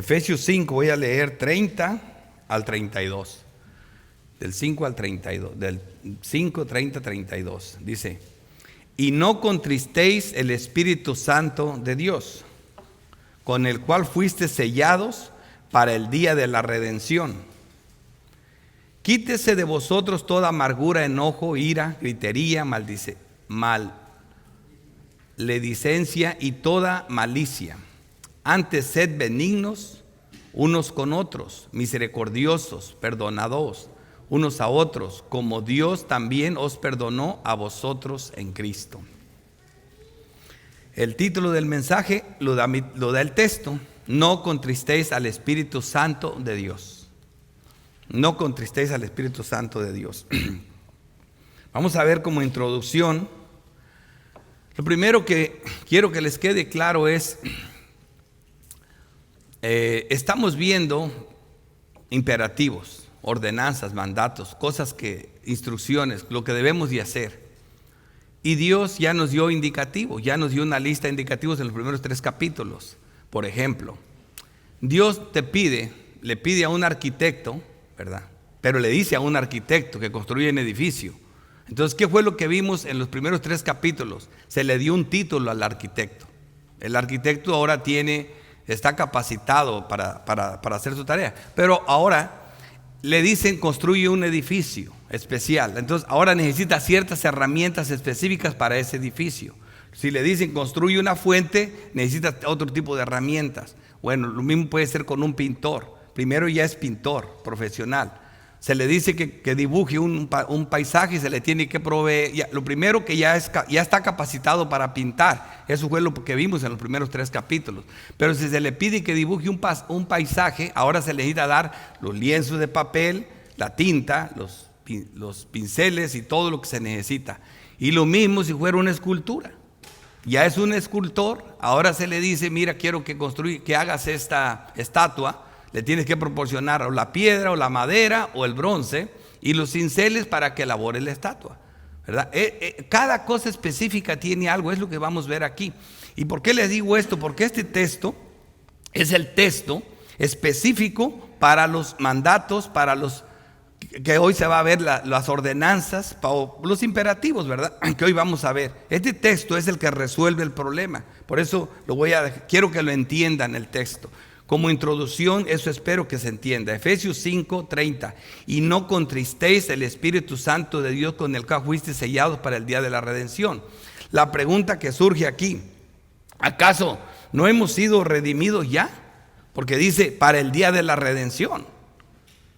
Efesios 5, voy a leer 30 al 32. Del 5 al 32, del 5, 30, 32. Dice: y no contristéis el Espíritu Santo de Dios, con el cual fuisteis sellados para el día de la redención. Quítese de vosotros toda amargura, enojo, ira, gritería, maledicencia y toda malicia. Antes sed benignos unos con otros, misericordiosos, perdonados unos a otros, como Dios también os perdonó a vosotros en Cristo. El título del mensaje lo da el texto: no contristéis al Espíritu Santo de Dios. No contristéis al Espíritu Santo de Dios. Vamos a ver como introducción. Lo primero que quiero que les quede claro es, estamos viendo imperativos, ordenanzas, mandatos, instrucciones, lo que debemos de hacer. Y Dios ya nos dio indicativos, ya nos dio una lista de indicativos en los primeros 3 capítulos. Por ejemplo, Dios le pide a un arquitecto, ¿verdad? Pero le dice a un arquitecto que construye un edificio. Entonces, ¿qué fue lo que vimos en los primeros 3 capítulos? Se le dio un título al arquitecto. El arquitecto ahora está capacitado para hacer su tarea. Pero ahora le dicen construye un edificio especial. Entonces ahora necesita ciertas herramientas específicas para ese edificio. Si le dicen construye una fuente, necesita otro tipo de herramientas. Bueno, lo mismo puede ser con un pintor. Primero ya es pintor profesional. Se le dice que dibuje un paisaje y se le tiene que proveer. Lo primero que ya está capacitado para pintar. Eso fue lo que vimos en los primeros 3 capítulos. Pero si se le pide que dibuje un paisaje, ahora se le necesita dar los lienzos de papel, la tinta, los pinceles y todo lo que se necesita. Y lo mismo si fuera una escultura. Ya es un escultor, ahora se le dice: mira, quiero que hagas esta estatua. Le tienes que proporcionar o la piedra o la madera o el bronce y los cinceles para que elabore la estatua, ¿verdad? Cada cosa específica tiene algo, es lo que vamos a ver aquí. ¿Y por qué les digo esto? Porque este texto es el texto específico para los mandatos, para los que hoy se va a ver las ordenanzas, los imperativos, ¿verdad? Que hoy vamos a ver. Este texto es el que resuelve el problema. Por eso quiero que lo entiendan el texto. Como introducción, eso espero que se entienda. Efesios 5, 30. Y no contristéis el Espíritu Santo de Dios, con el cual fuisteis sellados para el día de la redención. La pregunta que surge aquí: ¿acaso no hemos sido redimidos ya? Porque dice para el día de la redención.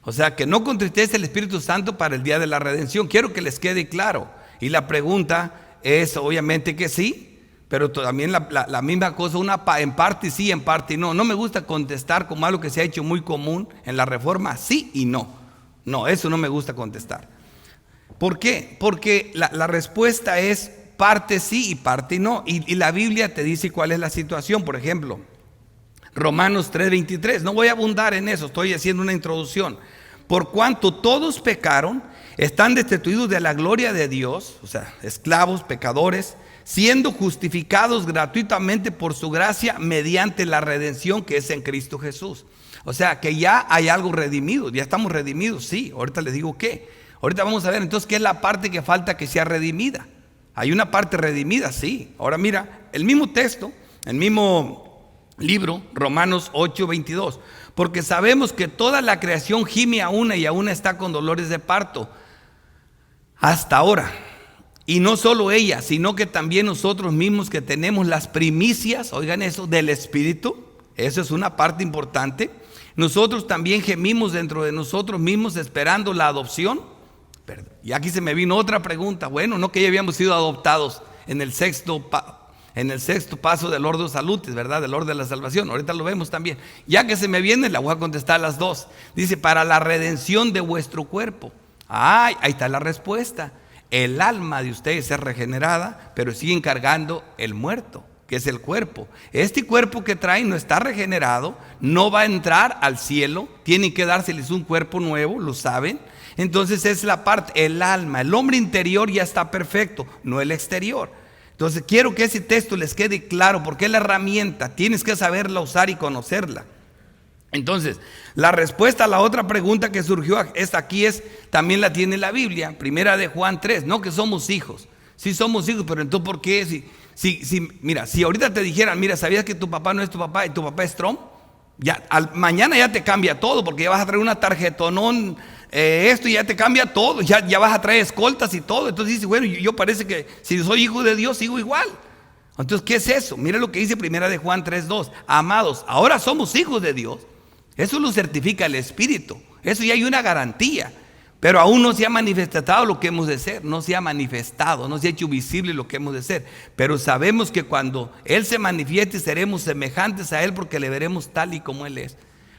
O sea, que no contristéis el Espíritu Santo para el día de la redención. Quiero que les quede claro. Y la pregunta es obviamente que sí. Pero también la misma cosa, en parte sí, en parte no. No me gusta contestar como algo que se ha hecho muy común en la Reforma: sí y no. No, eso no me gusta contestar. ¿Por qué? Porque la respuesta es parte sí y parte no. Y la Biblia te dice cuál es la situación. Por ejemplo, Romanos 3:23. No voy a abundar en eso, estoy haciendo una introducción. Por cuanto todos pecaron, están destituidos de la gloria de Dios, o sea, esclavos, pecadores, siendo justificados gratuitamente por su gracia mediante la redención que es en Cristo Jesús. O sea que ya hay algo redimido, ya estamos redimidos, sí. Ahorita les digo qué. Ahorita vamos a ver entonces qué es la parte que falta que sea redimida. Hay una parte redimida, sí. Ahora mira, el mismo texto, el mismo libro, Romanos 8:22. Porque sabemos que toda la creación gime a una y a una está con dolores de parto hasta ahora. Y no solo ella, sino que también nosotros mismos que tenemos las primicias, oigan eso, del Espíritu. Eso es una parte importante. Nosotros también gemimos dentro de nosotros mismos esperando la adopción. Y aquí se me vino otra pregunta. Bueno, no que ya habíamos sido adoptados en el sexto paso del Ordo Salutis, ¿verdad? Del orden de la salvación. Ahorita lo vemos también. Ya que se me viene, la voy a contestar las dos. Dice: para la redención de vuestro cuerpo. Ahí está la respuesta. El alma de ustedes es regenerada, pero siguen cargando el muerto, que es el cuerpo. Este cuerpo que traen no está regenerado, no va a entrar al cielo, tienen que dárseles un cuerpo nuevo, lo saben. Entonces es la parte, el alma, el hombre interior ya está perfecto, no el exterior. Entonces quiero que ese texto les quede claro, porque es la herramienta, tienes que saberla usar y conocerla. Entonces, la respuesta a la otra pregunta que surgió también la tiene la Biblia, primera de Juan 3, no que somos hijos. Sí somos hijos, pero entonces ¿por qué? Mira, si ahorita te dijeran, mira, ¿sabías que tu papá no es tu papá y tu papá es Trump? Mañana ya te cambia todo, porque ya vas a traer una tarjetonón, esto ya te cambia todo, ya vas a traer escoltas y todo. Entonces dice, bueno, yo parece que si soy hijo de Dios sigo igual. Entonces, ¿qué es eso? Mira lo que dice primera de Juan 3:2. Amados, ahora somos hijos de Dios. Eso lo certifica el Espíritu. Eso ya hay una garantía. Pero aún no se ha manifestado lo que hemos de ser. No se ha manifestado, no se ha hecho visible lo que hemos de ser. Pero sabemos que cuando Él se manifieste seremos semejantes a Él, porque le veremos tal y como Él es.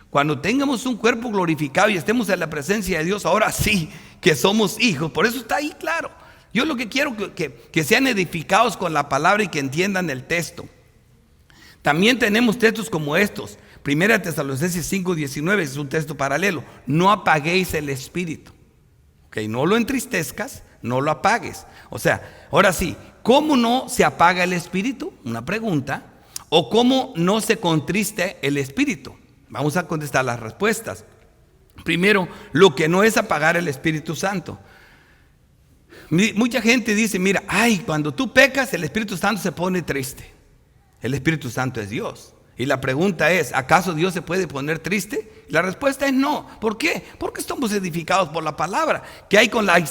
Cuando tengamos un cuerpo glorificado y estemos en la presencia de Dios, ahora sí que somos hijos. Por eso está ahí claro. Yo lo que quiero que sean edificados con la palabra y que entiendan el texto. También tenemos textos como estos. Primera Tesalonicenses 5:19 es un texto paralelo. No apaguéis el espíritu. Okay, no lo entristezcas, no lo apagues. O sea, ahora sí, ¿cómo no se apaga el espíritu? Una pregunta. ¿O cómo no se contriste el espíritu? Vamos a contestar las respuestas. Primero, lo que no es apagar el Espíritu Santo. Mucha gente dice, mira, cuando tú pecas el Espíritu Santo se pone triste. El Espíritu Santo es Dios. Y la pregunta es, ¿acaso Dios se puede poner triste? La respuesta es no. ¿Por qué? Porque estamos edificados por la palabra. ¿Qué hay con la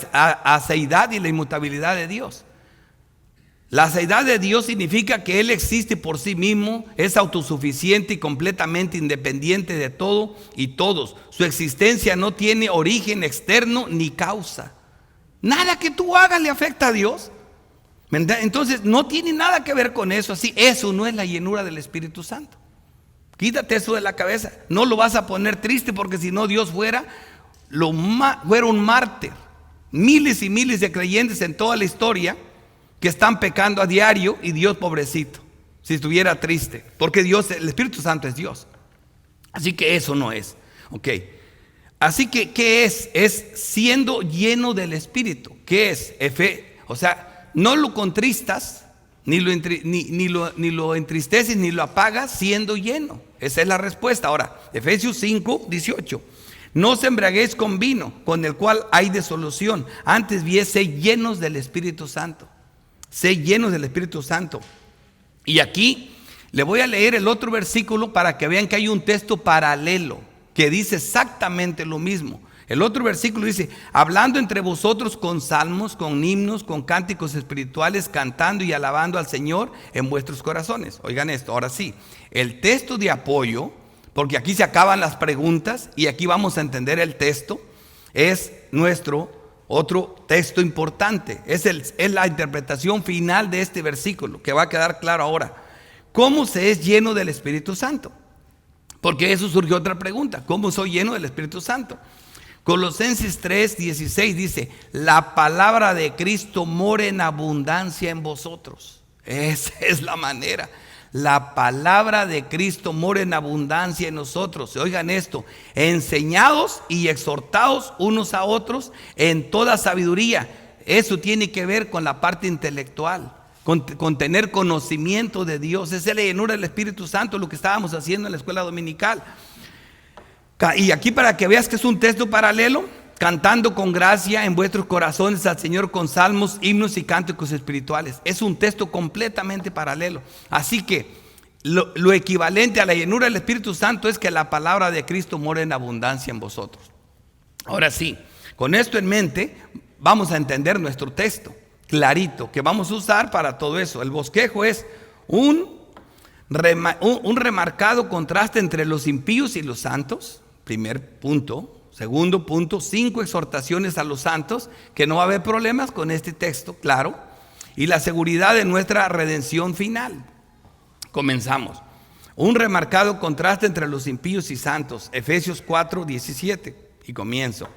aceidad y la inmutabilidad de Dios? La aceidad de Dios significa que Él existe por sí mismo, es autosuficiente y completamente independiente de todo y todos. Su existencia no tiene origen externo ni causa. Nada que tú hagas le afecta a Dios. Entonces no tiene nada que ver con eso. Así, eso no es la llenura del Espíritu Santo. Quítate eso de la cabeza. No lo vas a poner triste, porque si no Dios fuera un mártir. Miles y miles de creyentes en toda la historia que están pecando a diario, y Dios pobrecito si estuviera triste, porque Dios, el Espíritu Santo es Dios. Así que eso no es. Ok. Así que, ¿qué es? Es siendo lleno del Espíritu. ¿Qué es? O sea, no lo contristas, ni lo entristeces, ni lo apagas siendo lleno. Esa es la respuesta. Ahora, Efesios 5:18. No os embriaguéis con vino, con el cual hay disolución. Antes bien, sé llenos del Espíritu Santo. Sé llenos del Espíritu Santo. Y aquí le voy a leer el otro versículo para que vean que hay un texto paralelo que dice exactamente lo mismo. El otro versículo dice, hablando entre vosotros con salmos, con himnos, con cánticos espirituales, cantando y alabando al Señor en vuestros corazones. Oigan esto, ahora sí, el texto de apoyo, porque aquí se acaban las preguntas y aquí vamos a entender el texto, es nuestro otro texto importante. Es la interpretación final de este versículo, que va a quedar claro ahora. ¿Cómo se es lleno del Espíritu Santo? Porque eso surgió otra pregunta. ¿Cómo soy lleno del Espíritu Santo? Colosenses 3:16 dice, la palabra de Cristo mora en abundancia en vosotros. Esa es la manera. La palabra de Cristo mora en abundancia en nosotros. Oigan esto, enseñados y exhortados unos a otros en toda sabiduría. Eso tiene que ver con la parte intelectual, con tener conocimiento de Dios. Esa es la llenura del Espíritu Santo, lo que estábamos haciendo en la escuela dominical. Y aquí, para que veas que es un texto paralelo, cantando con gracia en vuestros corazones al Señor con salmos, himnos y cánticos espirituales. Es un texto completamente paralelo. Así que lo equivalente a la llenura del Espíritu Santo es que la palabra de Cristo mora en abundancia en vosotros. Ahora sí, con esto en mente, vamos a entender nuestro texto clarito, que vamos a usar para todo eso. El bosquejo es un remarcado contraste entre los impíos y los santos. Primer punto. Segundo punto, 5 exhortaciones a los santos, que no va a haber problemas con este texto, claro. Y la seguridad de nuestra redención final. Comenzamos. Un remarcado contraste entre los impíos y santos. Efesios 4:17. Y comienzo.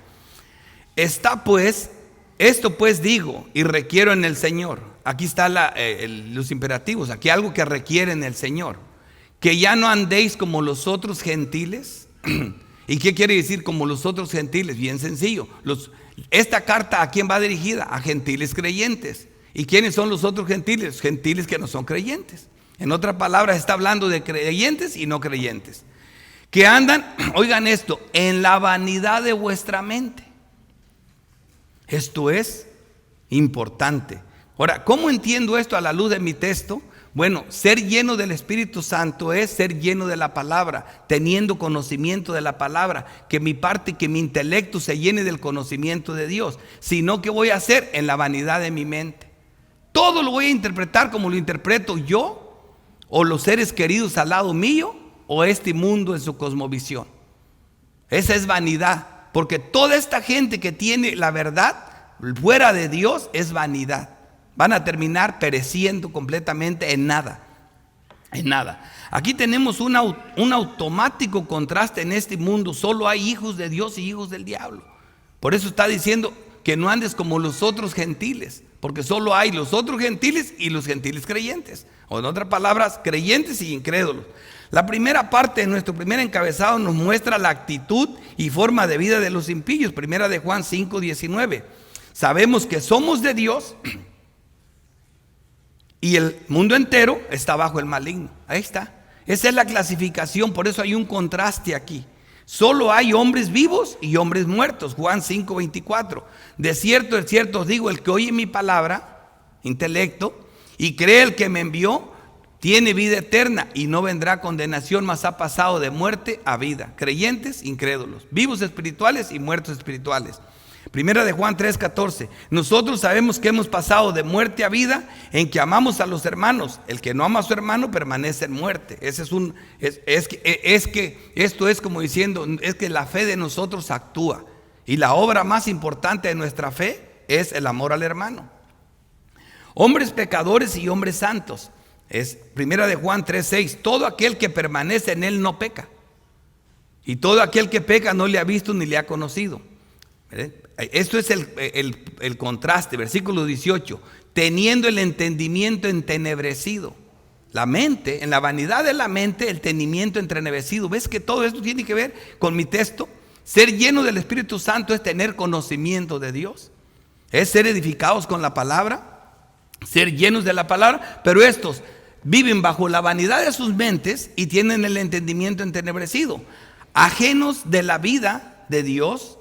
Esto pues digo y requiero en el Señor. Aquí están los imperativos. Aquí algo que requiere en el Señor. Que ya no andéis como los otros gentiles. ¿Y qué quiere decir como los otros gentiles? Bien sencillo. Esta carta, ¿a quién va dirigida? A gentiles creyentes. ¿Y quiénes son los otros gentiles? Gentiles que no son creyentes. En otras palabras, está hablando de creyentes y no creyentes. que andan, oigan esto, en la vanidad de vuestra mente. Esto es importante. Ahora, ¿cómo entiendo esto a la luz de mi texto? Bueno, ser lleno del Espíritu Santo es ser lleno de la palabra, teniendo conocimiento de la palabra, que mi parte, que mi intelecto se llene del conocimiento de Dios. Sino, ¿qué voy a hacer? En la vanidad de mi mente. Todo lo voy a interpretar como lo interpreto yo, o los seres queridos al lado mío, o este mundo en su cosmovisión. Esa es vanidad, porque toda esta gente que tiene la verdad fuera de Dios es vanidad. Van a terminar pereciendo completamente en nada. En nada. Aquí tenemos un automático contraste en este mundo. Solo hay hijos de Dios y hijos del diablo. Por eso está diciendo que no andes como los otros gentiles, porque solo hay los otros gentiles y los gentiles creyentes. O en otras palabras, creyentes y incrédulos. La primera parte de nuestro primer encabezado nos muestra la actitud y forma de vida de los impíos. Primera de Juan 5:19. Sabemos que somos de Dios y el mundo entero está bajo el maligno. Ahí está. Esa es la clasificación, por eso hay un contraste aquí. Solo hay hombres vivos y hombres muertos. Juan 5:24. De cierto os digo, el que oye mi palabra, intelecto, y cree el que me envió, tiene vida eterna y no vendrá condenación, mas ha pasado de muerte a vida. Creyentes, incrédulos, vivos espirituales y muertos espirituales. Primera de Juan 3:14. Nosotros sabemos que hemos pasado de muerte a vida en que amamos a los hermanos. El que no ama a su hermano permanece en muerte. Ese es que esto es como diciendo, es que la fe de nosotros actúa. Y la obra más importante de nuestra fe es el amor al hermano. Hombres pecadores y hombres santos. Es Primera de Juan 3:6. Todo aquel que permanece en él no peca. Y todo aquel que peca no le ha visto ni le ha conocido. Esto es el contraste. Versículo 18. Teniendo el entendimiento entenebrecido. La mente, en la vanidad de la mente, el entendimiento entenebrecido. ¿Ves que todo esto tiene que ver con mi texto? Ser lleno del Espíritu Santo es tener conocimiento de Dios. Es ser edificados con la palabra, ser llenos de la palabra. Pero estos viven bajo la vanidad de sus mentes y tienen el entendimiento entenebrecido, ajenos de la vida de Dios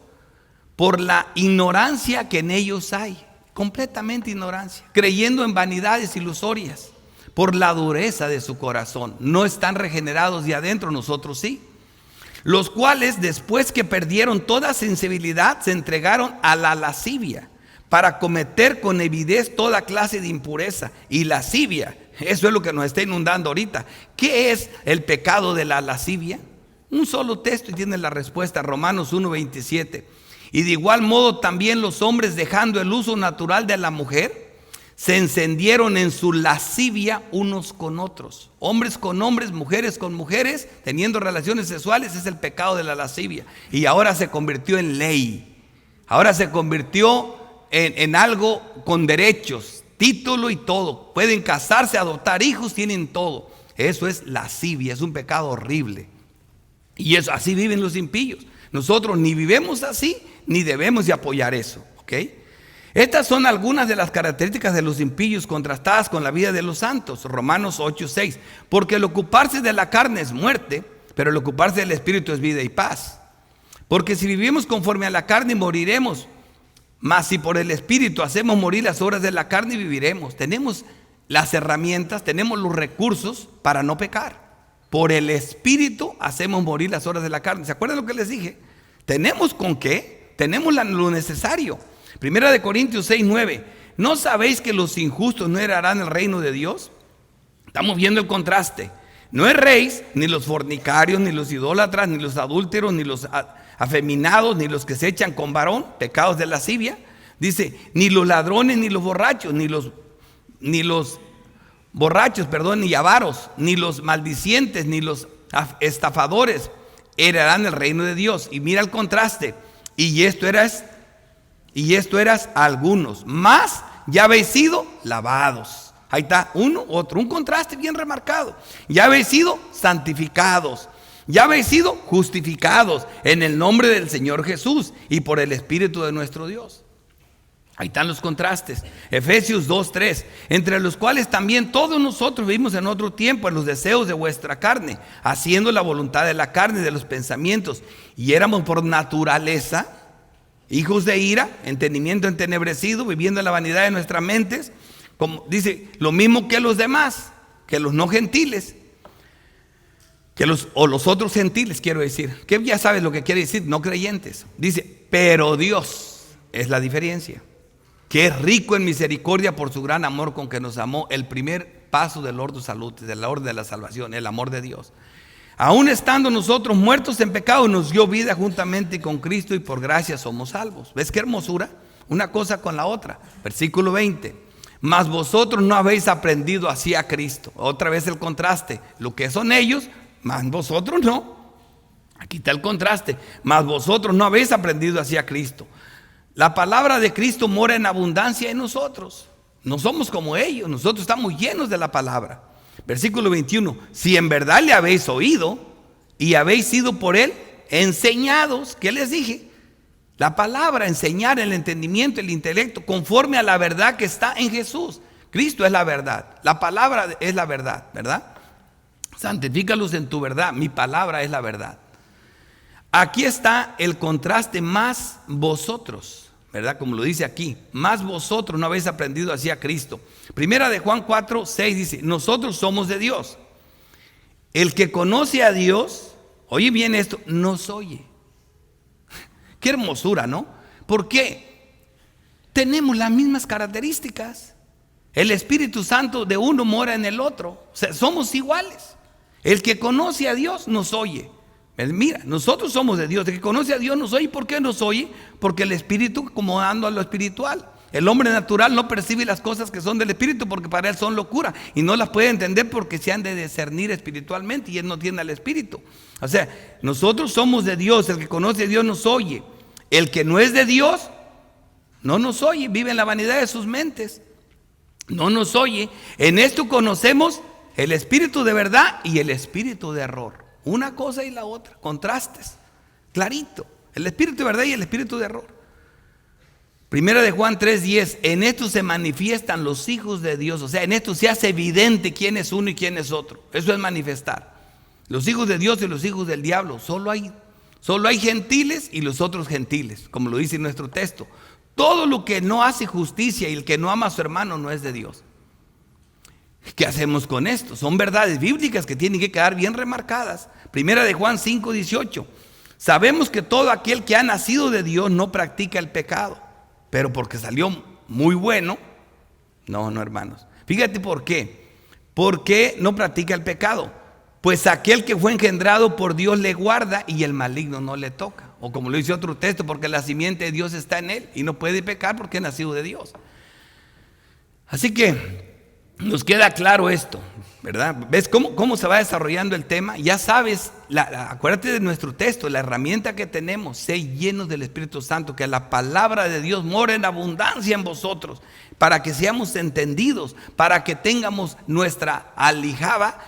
por la ignorancia que en ellos hay, completamente ignorancia, creyendo en vanidades ilusorias, por la dureza de su corazón. No están regenerados de adentro, nosotros sí. Los cuales, después que perdieron toda sensibilidad, se entregaron a la lascivia, para cometer con avidez toda clase de impureza. Y lascivia, eso es lo que nos está inundando ahorita. ¿Qué es el pecado de la lascivia? Un solo texto y tiene la respuesta, Romanos 1:27. Y de igual modo también los hombres, dejando el uso natural de la mujer, se encendieron en su lascivia unos con otros. Hombres con hombres, mujeres con mujeres, teniendo relaciones sexuales, es el pecado de la lascivia. Y ahora se convirtió en ley. Ahora se convirtió en algo con derechos, título y todo. Pueden casarse, adoptar hijos, tienen todo. Eso es lascivia, es un pecado horrible. Y eso, así viven los impíos. Nosotros ni vivimos así, ni debemos de apoyar eso, ¿ok? Estas son algunas de las características de los impíos contrastadas con la vida de los santos. Romanos 8:6. Porque el ocuparse de la carne es muerte, pero el ocuparse del espíritu es vida y paz. Porque si vivimos conforme a la carne moriremos, mas si por el espíritu hacemos morir las obras de la carne, viviremos. Tenemos las herramientas, tenemos los recursos para no pecar. Por el espíritu hacemos morir las obras de la carne. ¿Se acuerdan lo que les dije? ¿Tenemos con qué? Tenemos lo necesario. Primera de Corintios 6:9. ¿No sabéis que los injustos no heredarán el reino de Dios? Estamos viendo el contraste. No erréis, ni los fornicarios, ni los idólatras, ni los adúlteros, ni los afeminados, ni los que se echan con varón, pecados de lascivia. Dice, ni los ladrones, ni los borrachos, ni los borrachos, ni avaros, ni los maldicientes, ni los estafadores heredarán el reino de Dios. Y mira el contraste. Y esto eras algunos, mas ya habéis sido lavados. Ahí está, uno, otro, un contraste bien remarcado. Ya habéis sido santificados, ya habéis sido justificados en el nombre del Señor Jesús y por el Espíritu de nuestro Dios. Ahí están los contrastes. Efesios 2:3, entre los cuales también todos nosotros vivimos en otro tiempo en los deseos de vuestra carne, haciendo la voluntad de la carne y de los pensamientos, y éramos por naturaleza hijos de ira, entendimiento entenebrecido, viviendo en la vanidad de nuestras mentes, como dice, lo mismo que los demás, que los no gentiles, o los otros gentiles, quiero decir, que ya sabes lo que quiere decir, no creyentes. Dice, pero Dios es la diferencia, que es rico en misericordia por su gran amor con que nos amó. El primer paso del orden de salud, del orden de la salvación, el amor de Dios. Aún estando nosotros muertos en pecado, nos dio vida juntamente con Cristo, y por gracia somos salvos. ¿Ves qué hermosura? Una cosa con la otra. Versículo 20. Mas vosotros no habéis aprendido así a Cristo. Otra vez el contraste. Lo que son ellos, mas vosotros no. Aquí está el contraste. Mas vosotros no habéis aprendido así a Cristo. La palabra de Cristo mora en abundancia en nosotros. No somos como ellos, nosotros estamos llenos de la palabra. Versículo 21, si en verdad le habéis oído y habéis sido por él enseñados, ¿qué les dije? La palabra, enseñar el entendimiento, el intelecto, conforme a la verdad que está en Jesús. Cristo es la verdad, la palabra es la verdad, ¿verdad? Santifícalos en tu verdad, mi palabra es la verdad. Aquí está el contraste, más vosotros, ¿verdad? Como lo dice aquí, más vosotros no habéis aprendido así a Cristo. Primera de Juan 4:6 dice, nosotros somos de Dios. El que conoce a Dios, oye bien esto, nos oye. Qué hermosura, ¿no? ¿Por qué? Tenemos las mismas características. El Espíritu Santo de uno mora en el otro. O sea, somos iguales. El que conoce a Dios nos oye. Mira, nosotros somos de Dios. El que conoce a Dios nos oye. ¿Por qué nos oye? Porque el Espíritu acomodando a lo espiritual. El hombre natural no percibe las cosas que son del Espíritu, porque para él son locura, y no las puede entender porque se han de discernir espiritualmente, y él no tiene al Espíritu. O sea, nosotros somos de Dios. El que conoce a Dios nos oye. El que no es de Dios no nos oye, vive en la vanidad de sus mentes, no nos oye. En esto conocemos el espíritu de verdad y el espíritu de error. Una cosa y la otra, contrastes, clarito. El espíritu de verdad y el espíritu de error. Primera de Juan 3:10, en esto se manifiestan los hijos de Dios. O sea, en esto se hace evidente quién es uno y quién es otro. Eso es manifestar. Los hijos de Dios y los hijos del diablo. Solo hay gentiles y los otros gentiles, como lo dice nuestro texto. Todo lo que no hace justicia y el que no ama a su hermano no es de Dios. ¿Qué hacemos con esto? Son verdades bíblicas que tienen que quedar bien remarcadas. Primera de Juan 5:18. Sabemos que todo aquel que ha nacido de Dios no practica el pecado, pero porque salió muy bueno. No, hermanos. Fíjate por qué. ¿Por qué no practica el pecado? Pues aquel que fue engendrado por Dios le guarda y el maligno no le toca. O como lo dice otro texto, porque la simiente de Dios está en él y no puede pecar porque es nacido de Dios. Así que nos queda claro esto, ¿verdad? ¿Ves cómo se va desarrollando el tema? Ya sabes, acuérdate de nuestro texto, la herramienta que tenemos, sé llenos del Espíritu Santo, que la palabra de Dios mora en abundancia en vosotros, para que seamos entendidos, para que tengamos nuestra aljaba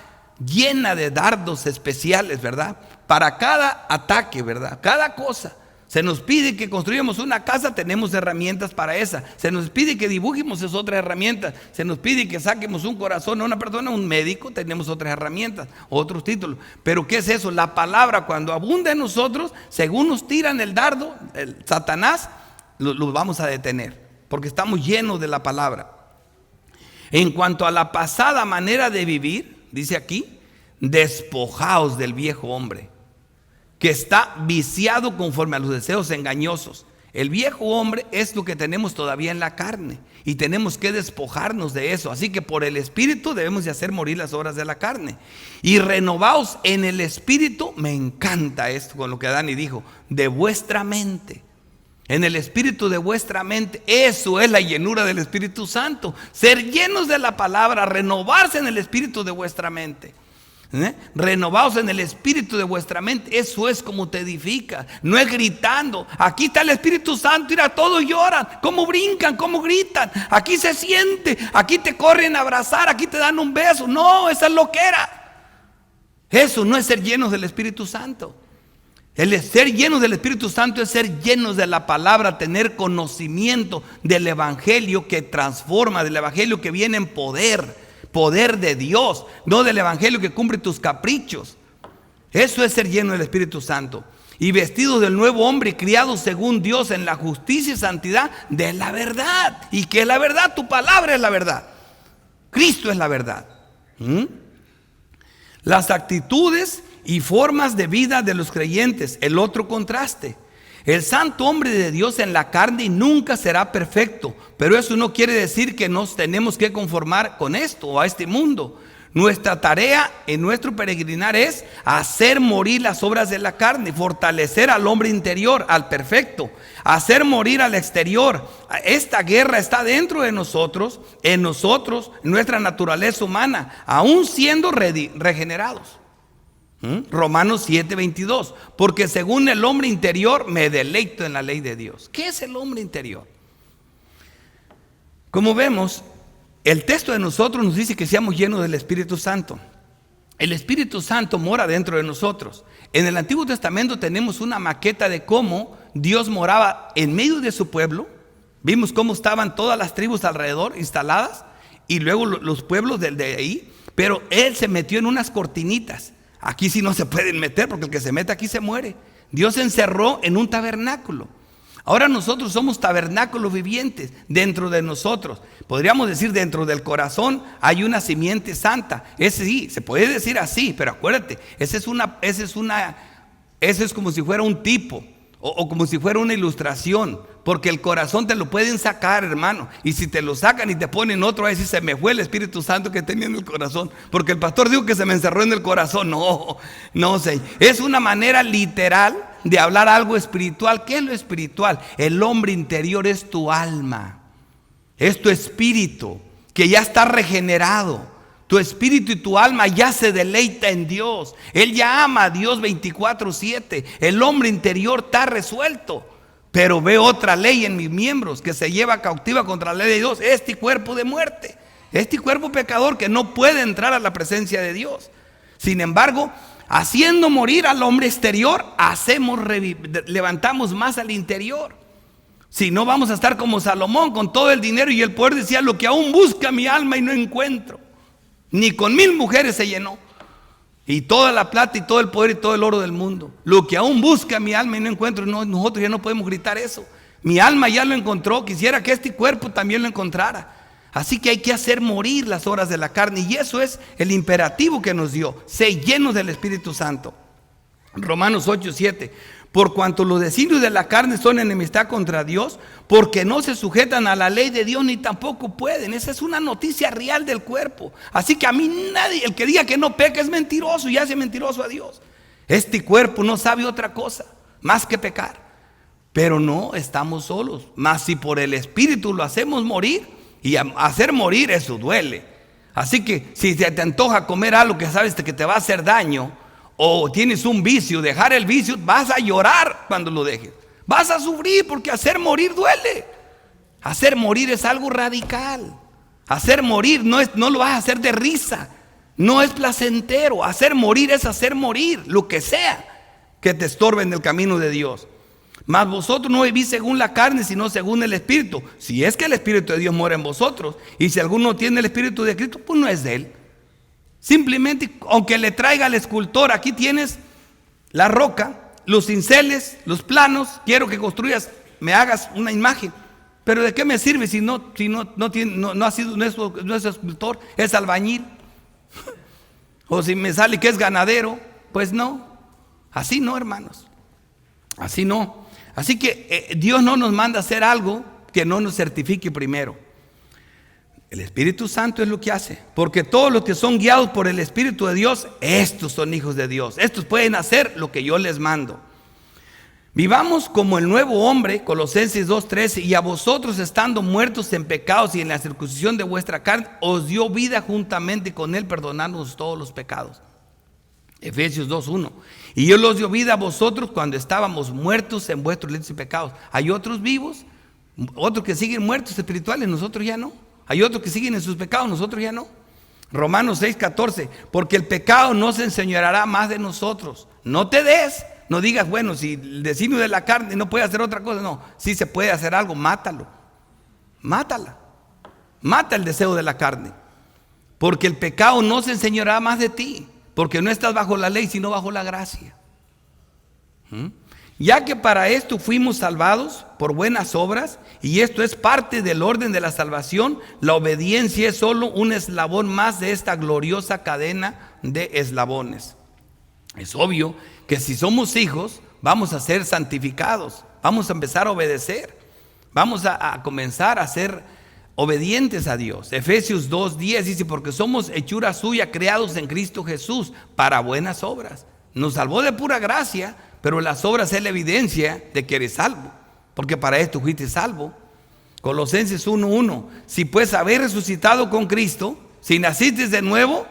llena de dardos especiales, ¿verdad? Para cada ataque, ¿verdad? Cada cosa. Se nos pide que construyamos una casa, tenemos herramientas para esa. Se nos pide que dibujemos, es otra herramienta. Se nos pide que saquemos un corazón a una persona, un médico, tenemos otras herramientas, otros títulos. Pero ¿qué es eso? La palabra, cuando abunda en nosotros, según nos tiran el dardo, el Satanás, lo vamos a detener, porque estamos llenos de la palabra. En cuanto a la pasada manera de vivir, dice aquí, despojaos del viejo hombre, que está viciado conforme a los deseos engañosos. El viejo hombre es lo que tenemos todavía en la carne, y tenemos que despojarnos de eso. Así que por el Espíritu debemos de hacer morir las obras de la carne. Y renovaos en el Espíritu. Me encanta esto con lo que Dani dijo, de vuestra mente. En el Espíritu de vuestra mente. Eso es la llenura del Espíritu Santo. Ser llenos de la palabra, renovarse en el Espíritu de vuestra mente. Renovaos en el espíritu de vuestra mente. Eso es como te edifica. No es gritando. Aquí está el Espíritu Santo, mira, todos lloran, cómo brincan, cómo gritan. Aquí se siente, aquí te corren a abrazar, aquí te dan un beso. No, esa es loquera. Eso no es ser llenos del Espíritu Santo. El ser llenos del Espíritu Santo es ser llenos de la palabra, tener conocimiento del Evangelio que transforma, del Evangelio que viene en poder de Dios, no del Evangelio que cumple tus caprichos. Eso es ser lleno del Espíritu Santo. Y vestidos del nuevo hombre, criados según Dios en la justicia y santidad de la verdad. ¿Y qué es la verdad? Tu palabra es la verdad. Cristo es la verdad. Las actitudes y formas de vida de los creyentes, el otro contraste. El santo hombre de Dios en la carne nunca será perfecto, pero eso no quiere decir que nos tenemos que conformar con esto o a este mundo. Nuestra tarea en nuestro peregrinar es hacer morir las obras de la carne, fortalecer al hombre interior, al perfecto, hacer morir al exterior. Esta guerra está dentro de nosotros, en nuestra naturaleza humana, aún siendo regenerados. Romanos 7:22, porque según el hombre interior me deleito en la ley de Dios. ¿Qué es el hombre interior? Como vemos, el texto de nosotros nos dice que seamos llenos del Espíritu Santo. El Espíritu Santo mora dentro de nosotros. En el Antiguo Testamento tenemos una maqueta de cómo Dios moraba en medio de su pueblo. Vimos cómo estaban todas las tribus alrededor instaladas y luego los pueblos de ahí, pero Él se metió en unas cortinitas. Aquí sí no se pueden meter porque el que se mete aquí se muere. Dios se encerró en un tabernáculo. Ahora nosotros somos tabernáculos vivientes dentro de nosotros. Podríamos decir dentro del corazón hay una simiente santa. Ese sí, se puede decir así, pero acuérdate, ese es como si fuera un tipo o como si fuera una ilustración. Porque el corazón te lo pueden sacar, hermano. Y si te lo sacan y te ponen otro, va a decir, se me fue el Espíritu Santo que tenía en el corazón. Porque el pastor dijo que se me encerró en el corazón. No sé. Es una manera literal de hablar algo espiritual. ¿Qué es lo espiritual? El hombre interior es tu alma. Es tu espíritu que ya está regenerado. Tu espíritu y tu alma ya se deleita en Dios. Él ya ama a Dios 24/7. El hombre interior está resuelto. Pero veo otra ley en mis miembros que se lleva cautiva contra la ley de Dios. Este cuerpo de muerte, este cuerpo pecador que no puede entrar a la presencia de Dios. Sin embargo, haciendo morir al hombre exterior, levantamos más al interior. Si no, vamos a estar como Salomón con todo el dinero y el poder. Decía, lo que aún busca mi alma y no encuentro. Ni con 1000 mujeres se llenó. Y toda la plata y todo el poder y todo el oro del mundo. Lo que aún busca mi alma y no encuentro. Nosotros ya no podemos gritar eso. Mi alma ya lo encontró. Quisiera que este cuerpo también lo encontrara. Así que hay que hacer morir las obras de la carne. Y eso es el imperativo que nos dio. Ser llenos del Espíritu Santo. Romanos 8:7. Por cuanto los designios de la carne son enemistad contra Dios, porque no se sujetan a la ley de Dios ni tampoco pueden. Esa es una noticia real del cuerpo. Así que a mí nadie, el que diga que no peca es mentiroso y hace mentiroso a Dios. Este cuerpo no sabe otra cosa más que pecar. Pero no estamos solos. Mas si por el Espíritu lo hacemos morir, y hacer morir eso duele. Así que si se te antoja comer algo que sabes que te va a hacer daño, o tienes un vicio, dejar el vicio, vas a llorar cuando lo dejes. Vas a sufrir porque hacer morir duele. Hacer morir es algo radical. Hacer morir no lo vas a hacer de risa. No es placentero. Hacer morir es hacer morir lo que sea que te estorbe en el camino de Dios. Mas vosotros no vivís según la carne, sino según el Espíritu. Si es que el Espíritu de Dios mora en vosotros, y si alguno tiene el Espíritu de Cristo, pues no es de él. Simplemente, aunque le traiga al escultor, aquí tienes la roca, los cinceles, los planos, quiero que construyas, me hagas una imagen. Pero ¿de qué me sirve si no ha sido nuestro escultor, es albañil? O si me sale que es ganadero, pues no. Así no, hermanos. Así no. Así que Dios no nos manda a hacer algo que no nos certifique primero. El Espíritu Santo es lo que hace. Porque todos los que son guiados por el Espíritu de Dios, estos son hijos de Dios. Estos pueden hacer lo que yo les mando. Vivamos como el nuevo hombre, Colosenses 2:13, y a vosotros estando muertos en pecados y en la circuncisión de vuestra carne, os dio vida juntamente con él, perdonándonos todos los pecados. Efesios 2:1. Y Dios los dio vida a vosotros cuando estábamos muertos en vuestros delitos y pecados. Hay otros vivos, otros que siguen muertos espirituales, nosotros ya no. Hay otros que siguen en sus pecados, nosotros ya no. Romanos 6:14. Porque el pecado no se enseñoreará más de nosotros. No te des, No digas, bueno, si el designio de la carne no puede hacer otra cosa. No, si se puede hacer algo, mátalo. Mátala. Mata el deseo de la carne. Porque el pecado no se enseñará más de ti. Porque no estás bajo la ley, sino bajo la gracia. Ya que para esto fuimos salvados por buenas obras, y esto es parte del orden de la salvación, la obediencia es solo un eslabón más de esta gloriosa cadena de eslabones. Es obvio que si somos hijos, vamos a ser santificados, vamos a empezar a obedecer, vamos a comenzar a ser obedientes a Dios. Efesios 2:10 dice, porque somos hechura suya, creados en Cristo Jesús para buenas obras. Nos salvó de pura gracia, pero las obras es la evidencia de que eres salvo, porque para esto fuiste salvo. Colosenses 1:1, si pues habéis resucitado con Cristo, si naciste de nuevo,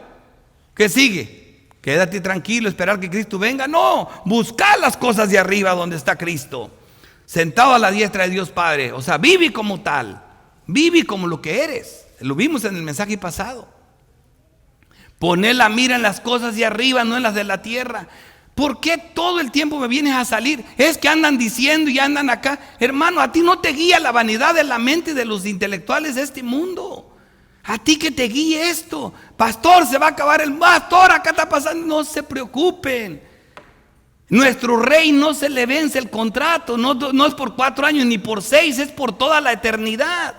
¿qué sigue? Quédate tranquilo, esperar que Cristo venga. No, buscar las cosas de arriba donde está Cristo, sentado a la diestra de Dios Padre. O sea, vive como tal, vive como lo que eres. Lo vimos en el mensaje pasado. Poner la mira en las cosas de arriba, no en las de la tierra. ¿Por qué todo el tiempo me vienes a salir? Es que andan diciendo y andan acá. Hermano, a ti no te guía la vanidad de la mente de los intelectuales de este mundo. A ti que te guíe esto. Pastor, se va a acabar el pastor, acá está pasando. No se preocupen. Nuestro rey no se le vence el contrato. No es por 4 años ni por 6, es por toda la eternidad.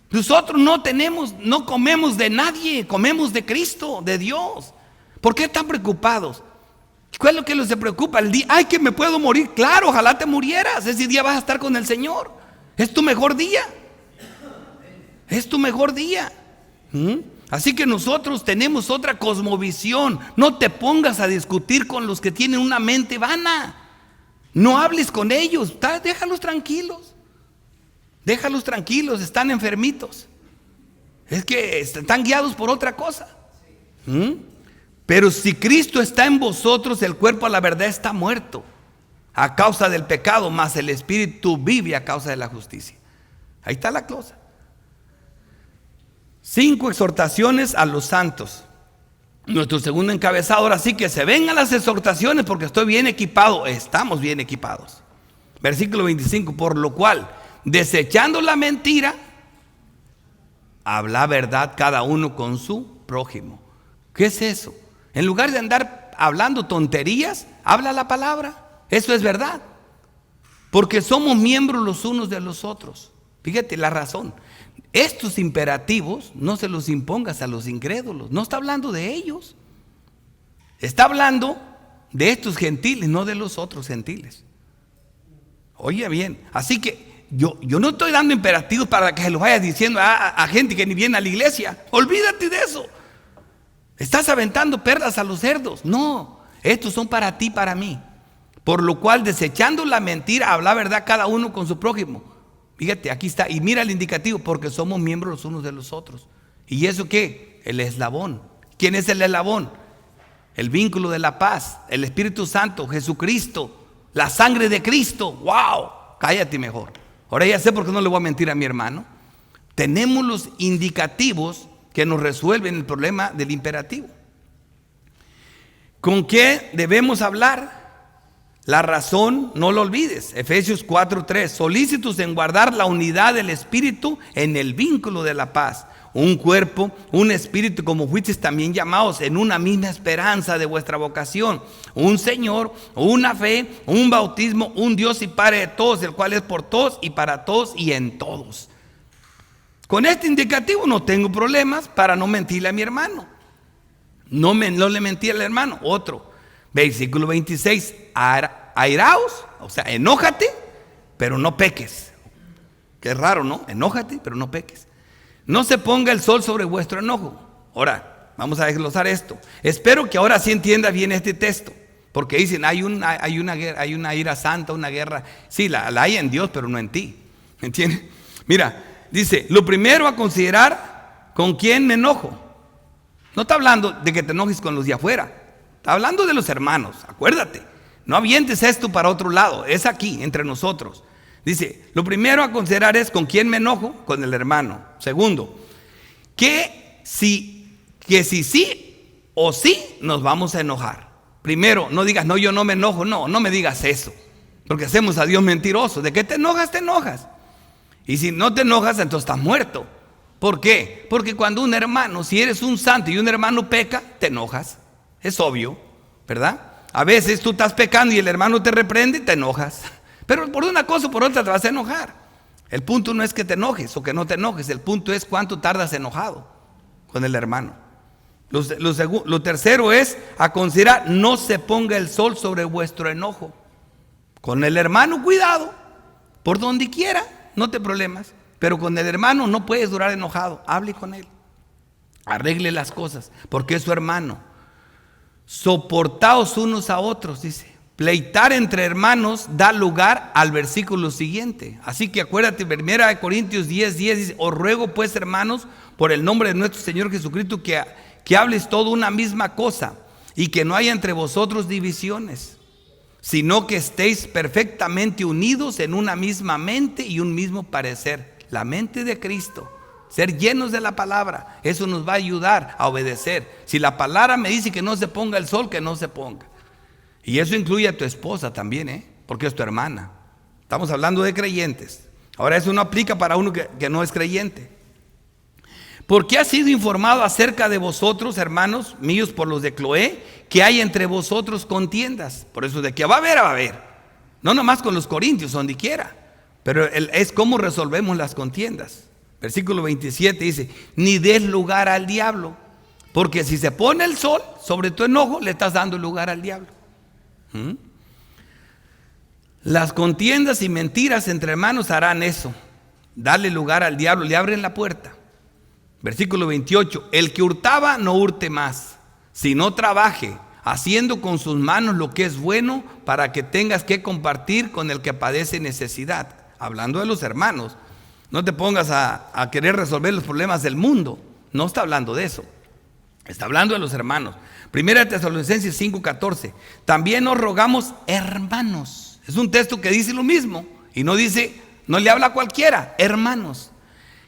Nosotros no comemos de nadie, comemos de Cristo, de Dios. ¿Por qué están preocupados? ¿Cuál es lo que les preocupa? El día, ay, que me puedo morir. Claro, ojalá te murieras. Ese día vas a estar con el Señor. Es tu mejor día. Es tu mejor día. Así que nosotros tenemos otra cosmovisión. No te pongas a discutir con los que tienen una mente vana. No hables con ellos. Déjalos tranquilos. Déjalos tranquilos. Están enfermitos. Es que están guiados por otra cosa. Pero si Cristo está en vosotros, el cuerpo a la verdad está muerto a causa del pecado, mas el espíritu vive a causa de la justicia. Ahí está la cosa. 5 exhortaciones a los santos. Nuestro segundo encabezado. Ahora sí que se vengan las exhortaciones, porque estoy bien equipado. Estamos bien equipados. Versículo 25. Por lo cual, desechando la mentira, habla verdad cada uno con su prójimo. ¿Qué es eso? En lugar de andar hablando tonterías, habla la palabra. Eso es verdad. Porque somos miembros los unos de los otros. Fíjate la razón. Estos imperativos no se los impongas a los incrédulos. No está hablando de ellos. Está hablando de estos gentiles, no de los otros gentiles. Oye bien, así que yo no estoy dando imperativos para que se los vayas diciendo a gente que ni viene a la iglesia. Olvídate de eso. Estás aventando perlas a los cerdos. No, estos son para ti, para mí. Por lo cual, desechando la mentira, habla verdad cada uno con su prójimo. Fíjate, aquí está. Y mira el indicativo, porque somos miembros los unos de los otros. ¿Y eso qué? El eslabón. ¿Quién es el eslabón? El vínculo de la paz, el Espíritu Santo, Jesucristo, la sangre de Cristo. ¡Wow! Cállate mejor. Ahora ya sé por qué no le voy a mentir a mi hermano. Tenemos los indicativos que nos resuelven el problema del imperativo. ¿Con qué debemos hablar? La razón, no lo olvides. Efesios 4:3. Solícitos en guardar la unidad del Espíritu en el vínculo de la paz. Un cuerpo, un espíritu, como fuisteis también llamados en una misma esperanza de vuestra vocación. Un Señor, una fe, un bautismo, un Dios y Padre de todos, el cual es por todos y para todos y en todos. Con este indicativo no tengo problemas para no mentirle a mi hermano. No le mentí al hermano. Otro, versículo 26. Airaos, o sea, enójate, pero no peques. Qué raro, ¿no? Enójate, pero no peques. No se ponga el sol sobre vuestro enojo. Ahora, vamos a desglosar esto. Espero que ahora sí entienda bien este texto. Porque dicen, hay una ira santa, una guerra. Sí, la hay en Dios, pero no en ti. ¿Me entiendes? Mira, dice, lo primero a considerar, ¿con quién me enojo? No está hablando de que te enojes con los de afuera. Está hablando de los hermanos, acuérdate. No avientes esto para otro lado, es aquí, entre nosotros. Dice, lo primero a considerar es con quién me enojo, con el hermano. Segundo, que si sí o sí nos vamos a enojar. Primero, no digas, no, yo no me enojo. No, no me digas eso, porque hacemos a Dios mentiroso. ¿De qué te enojas? Te enojas. Y si no te enojas, entonces estás muerto. ¿Por qué? Porque cuando un hermano, si eres un santo y un hermano peca, te enojas. Es obvio, ¿verdad? A veces tú estás pecando y el hermano te reprende y te enojas. Pero por una cosa o por otra te vas a enojar. El punto no es que te enojes o que no te enojes. El punto es cuánto tardas enojado con el hermano. Lo tercero es a considerar: no se ponga el sol sobre vuestro enojo. Con el hermano, cuidado, por donde quiera, no te problemas. Pero con el hermano no puedes durar enojado. Hable con él, arregle las cosas, porque es su hermano. Soportaos unos a otros, dice. Pleitar entre hermanos da lugar al versículo siguiente. Así que acuérdate, 1 Corintios 10:10 dice: os ruego pues, hermanos, por el nombre de nuestro Señor Jesucristo, que habléis todo una misma cosa, y que no haya entre vosotros divisiones, sino que estéis perfectamente unidos en una misma mente y un mismo parecer. La mente de Cristo, ser llenos de la palabra, eso nos va a ayudar a obedecer. Si la palabra me dice que no se ponga el sol, que no se ponga. Y eso incluye a tu esposa también, porque es tu hermana. Estamos hablando de creyentes. Ahora, eso no aplica para uno que no es creyente. Porque ha sido informado acerca de vosotros, hermanos míos, por los de Cloé, que hay entre vosotros contiendas. Por eso de que va a haber, va a haber. No nomás con los corintios, donde quiera. Pero es cómo resolvemos las contiendas. Versículo 27 dice: ni des lugar al diablo, porque si se pone el sol sobre tu enojo, le estás dando lugar al diablo. Las contiendas y mentiras entre hermanos harán eso, darle lugar al diablo, le abren la puerta. Versículo 28: el que hurtaba no hurte más, sino trabaje, haciendo con sus manos lo que es bueno, para que tengas que compartir con el que padece necesidad. Hablando de los hermanos, no te pongas a querer resolver los problemas del mundo. No está hablando de eso, está hablando de los hermanos. 1 Tesalonicenses 5:14: también os rogamos, hermanos. Es un texto que dice lo mismo y no dice, no le habla a cualquiera, hermanos,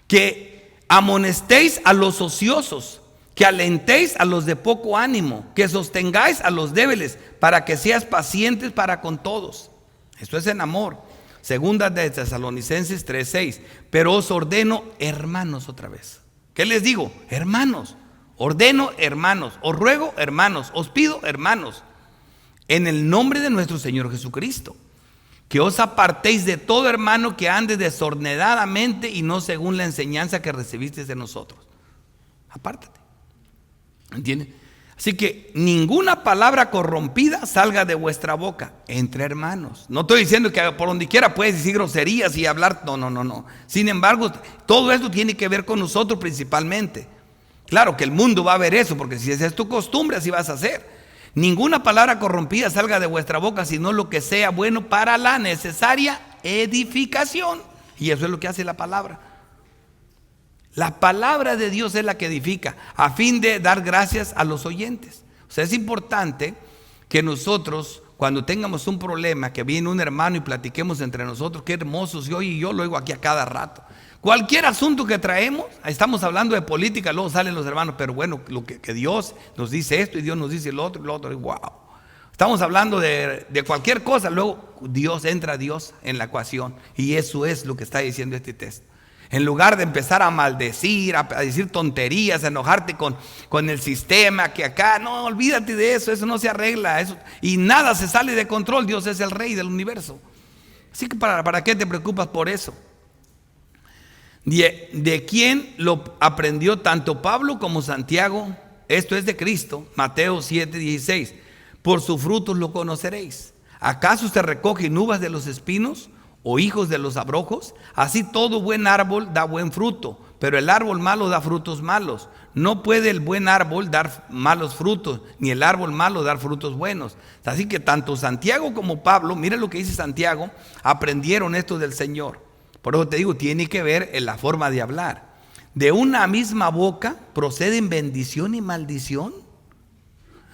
que amonestéis a los ociosos, que alentéis a los de poco ánimo, que sostengáis a los débiles, para que seas pacientes para con todos. Esto es en amor. Segunda de Tesalonicenses 3:6: pero os ordeno, hermanos, otra vez. ¿Qué les digo? Hermanos. Ordeno, hermanos. Os ruego, hermanos. Os pido, hermanos, en el nombre de nuestro Señor Jesucristo, que os apartéis de todo hermano que ande desordenadamente y no según la enseñanza que recibisteis de nosotros. Apártate. ¿Entienden? Así que ninguna palabra corrompida salga de vuestra boca entre hermanos. No estoy diciendo que por donde quiera puedes decir groserías y hablar. No. Sin embargo, todo esto tiene que ver con nosotros principalmente. Claro que el mundo va a ver eso, porque si esa es tu costumbre, así vas a hacer. Ninguna palabra corrompida salga de vuestra boca, sino lo que sea bueno para la necesaria edificación. Y eso es lo que hace la palabra. La palabra de Dios es la que edifica, a fin de dar gracias a los oyentes. O sea, es importante que nosotros, cuando tengamos un problema, que viene un hermano y platiquemos entre nosotros. Qué hermoso se oye, y yo lo oigo aquí a cada rato. Cualquier asunto que traemos, estamos hablando de política, luego salen los hermanos, pero bueno, lo que Dios nos dice esto y Dios nos dice lo otro, y wow. Estamos hablando de cualquier cosa, luego entra Dios en la ecuación, y eso es lo que está diciendo este texto. En lugar de empezar a maldecir, a decir tonterías, a enojarte con el sistema, que acá, no, olvídate de eso, eso no se arregla, eso, y nada se sale de control. Dios es el rey del universo. Así que ¿para qué te preocupas por eso? ¿De quién lo aprendió tanto Pablo como Santiago? Esto es de Cristo. Mateo 7:16: por sus frutos lo conoceréis. ¿Acaso se recogen uvas de los espinos o hijos de los abrojos? Así todo buen árbol da buen fruto, pero el árbol malo da frutos malos. No puede el buen árbol dar malos frutos, ni el árbol malo dar frutos buenos. Así que tanto Santiago como Pablo, mira lo que dice Santiago, aprendieron esto del Señor. Por eso te digo, tiene que ver en la forma de hablar. ¿De una misma boca proceden bendición y maldición?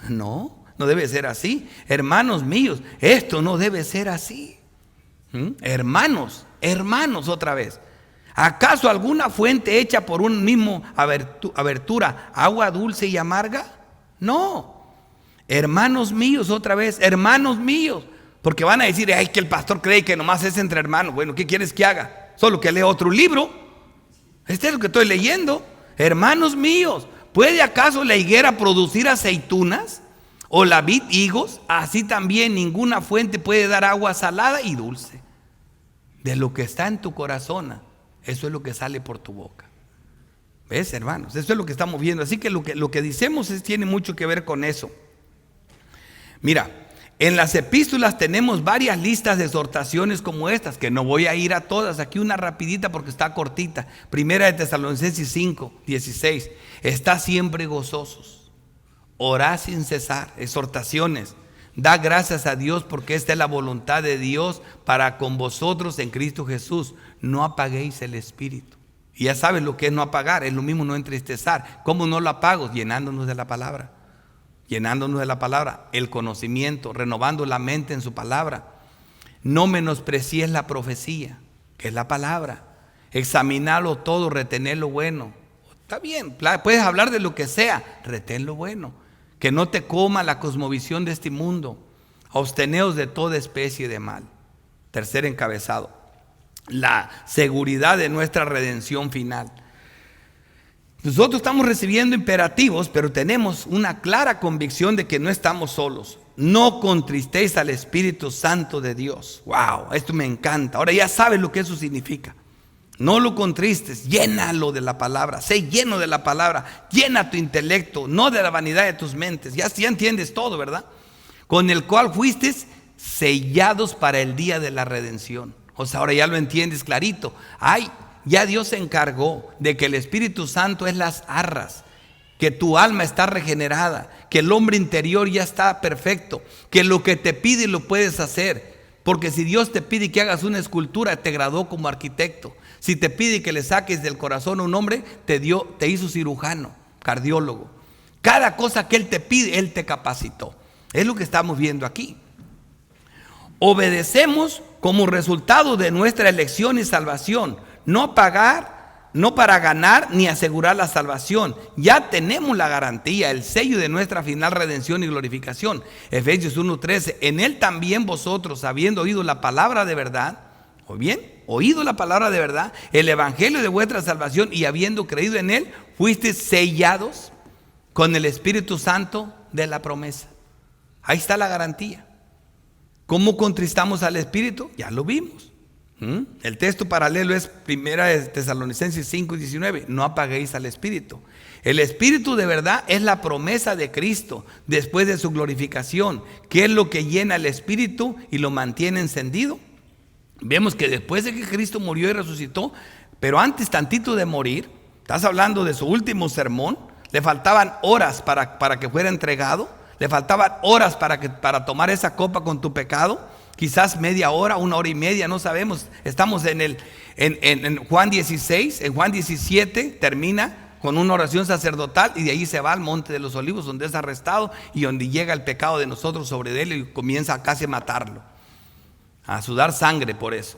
No debe ser así. Hermanos míos, esto no debe ser así. Hermanos otra vez. ¿Acaso alguna fuente hecha por un mismo abertura, agua dulce y amarga? No. Hermanos míos, otra vez, hermanos míos. Porque van a decir, ay, que el pastor cree que nomás es entre hermanos. Bueno, ¿qué quieres que haga? Solo que lea otro libro. Este es lo que estoy leyendo. Hermanos míos, ¿puede acaso la higuera producir aceitunas? ¿O la vid higos? Así también ninguna fuente puede dar agua salada y dulce. De lo que está en tu corazón, eso es lo que sale por tu boca. ¿Ves, hermanos? Eso es lo que estamos viendo. Así que lo que decimos tiene mucho que ver con eso. Mira, en las epístolas tenemos varias listas de exhortaciones como estas, que no voy a ir a todas. Aquí una rapidita porque está cortita. Primera de Tesalonicenses 5, 16. Está siempre gozosos. Orad sin cesar. Exhortaciones. Da gracias a Dios porque esta es la voluntad de Dios para con vosotros en Cristo Jesús. No apaguéis el espíritu. Y ya sabes lo que es no apagar, es lo mismo no entristecer. ¿Cómo no lo apago? Llenándonos de la palabra. Llenándonos de la palabra, el conocimiento, renovando la mente en su palabra. No menosprecies la profecía, que es la palabra. Examinarlo todo, retener lo bueno. Está bien, puedes hablar de lo que sea, retén lo bueno. Que no te coma la cosmovisión de este mundo. Absteneos de toda especie de mal. Tercer encabezado, la seguridad de nuestra redención final. Nosotros estamos recibiendo imperativos, pero tenemos una clara convicción de que no estamos solos. No contristéis al Espíritu Santo de Dios. Wow, esto me encanta. Ahora ya sabes lo que eso significa. No lo contristes, llénalo de la palabra, sé lleno de la palabra, llena tu intelecto, no de la vanidad de tus mentes. Ya entiendes todo, ¿verdad? Con el cual fuiste sellados para el día de la redención. O sea, ahora ya lo entiendes clarito. Ya Dios se encargó de que el Espíritu Santo es las arras, que tu alma está regenerada, que el hombre interior ya está perfecto, que lo que te pide lo puedes hacer. Porque si Dios te pide que hagas una escultura, te graduó como arquitecto. Si te pide que le saques del corazón a un hombre, te hizo cirujano, cardiólogo. Cada cosa que Él te pide, Él te capacitó. Es lo que estamos viendo aquí. Obedecemos como resultado de nuestra elección y salvación. No para ganar ni asegurar la salvación. Ya tenemos la garantía, el sello de nuestra final redención y glorificación. Efesios 1:13. En Él también vosotros, habiendo oído la palabra de verdad, o bien, oído la palabra de verdad, el evangelio de vuestra salvación, y habiendo creído en Él, fuisteis sellados con el Espíritu Santo de la promesa. Ahí está la garantía. ¿Cómo contristamos al Espíritu? Ya lo vimos. El texto paralelo es Primera de Tesalonicenses 5:19. No apaguéis al Espíritu. El Espíritu de verdad es la promesa de Cristo después de su glorificación, que es lo que llena el Espíritu y lo mantiene encendido. Vemos que después de que Cristo murió y resucitó, pero antes tantito de morir, estás hablando de su último sermón, le faltaban horas para que fuera entregado, le faltaban horas para tomar esa copa con tu pecado. Quizás media hora, 1 hora y media, no sabemos. Estamos en Juan 16, en Juan 17 termina con una oración sacerdotal y de ahí se va al Monte de los Olivos, donde es arrestado y donde llega el pecado de nosotros sobre él y comienza casi a matarlo, a sudar sangre por eso.